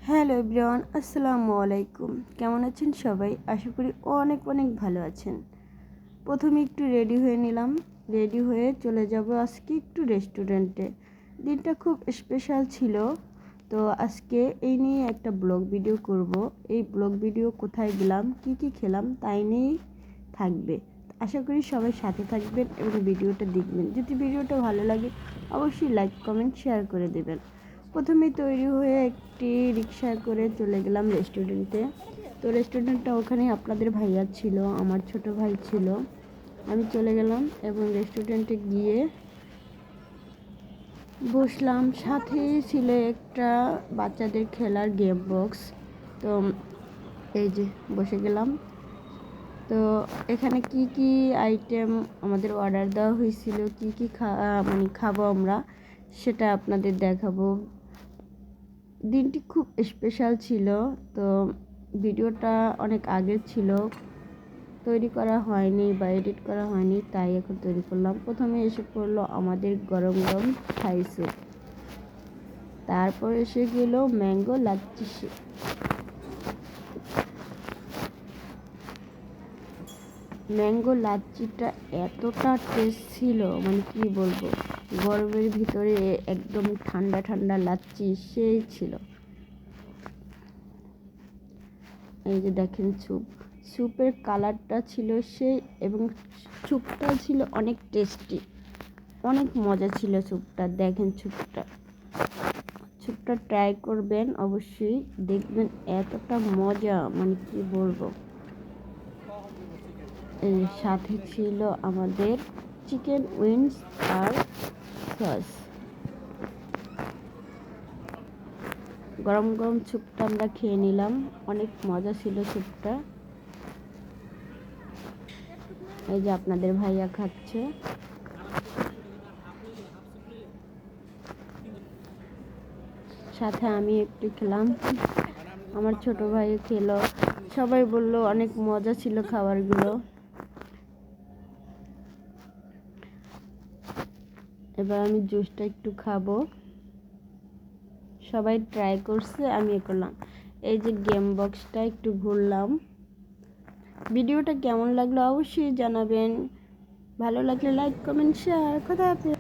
Hello everyone, আসসালামু আলাইকুম। কেমন আছেন সবাই? আশা করি অনেক অনেক ভালো আছেন। প্রথমে একটু রেডি হয়ে নিলাম। রেডি হয়ে চলে যাব আজকে একটু রেস্টুরেন্টে। দিনটা খুব স্পেশাল ছিল, তো আজকে এই নিয়ে একটা ব্লগ ভিডিও করব। এই ব্লগ ভিডিও কোথায় গেলাম, কি খেলাম তাই নিয়েই থাকবে। আশা করি সবাই সাথে থাকবেন এবং ভিডিওটা দেখবেন। যদি ভিডিওটা ভালো লাগে অবশ্যই লাইক কমেন্ট শেয়ার করে দেবেন। প্রথমে তৈরি হয়ে একটি রিক্সা করে চলে গেলাম রেস্টুরেন্টে। তো রেস্টুরেন্টটা ওখানে আপনাদের ভাইয়া ছিল, আমার ছোট ভাই ছিল। আমি চলে গেলাম এবং রেস্টুরেন্টে গিয়ে বসলাম। সাথে ছিল একটা বাচ্চাদের খেলার গেম বক্স। তো এই যে বসে গেলাম। তো এখানে কি আইটেম আমাদের অর্ডার দেওয়া হয়েছিল, কি খাবো আমরা, সেটা আপনাদের দেখাবো। দিনটি খুব স্পেশাল ছিল। তো ভিডিওটা অনেক আগের ছিল, তৈরি করা হয়নি বা এডিট করা হয়নি, তাই এখন তৈরি করলাম। প্রথমে এসে পড়লো আমাদের গরম গরম থাই স্যুপ, তারপর এসে গেল ম্যাঙ্গো লাচ্ছি। ম্যাঙ্গো লাচ্ছিটা এতটা টেস্ট ছিল, মানে কি বলবো, গরমের ভিতরে একদম ঠান্ডা ঠান্ডা লাচ্ছি সেই ছিল। এই যে দেখেন স্যুপের কালারটা ছিল সেই, এবং স্যুপটা ছিল অনেক টেস্টি, অনেক মজা ছিল স্যুপটা। দেখেন স্যুপটা ট্রাই করবেন অবশ্যই, দেখবেন এতটা মজা, মানে কি বলবো। এই সাথে ছিল আমাদের চিকেন উইংস আর সস। গরম গরম স্যুপটা আমরা খেয়ে নিলাম, অনেক মজা ছিল স্যুপটা। এই যে আপনাদের ভাইয়া খাচ্ছে। সাথে আমি একটু খেলাম, আমার ছোট ভাই খেলো। সবাই বলল অনেক মজা ছিল খাবারগুলো। এবার আমি জুসটা একটু খাবো। সবাই ট্রাই করছে, আমি করলাম। এই যে গেম বক্সটা একটু ঘুরলাম। ভিডিওটা কেমন লাগলো অবশ্যই জানাবেন। ভালো লাগলে লাইক কমেন্ট শেয়ার। খোদা হাফেজ।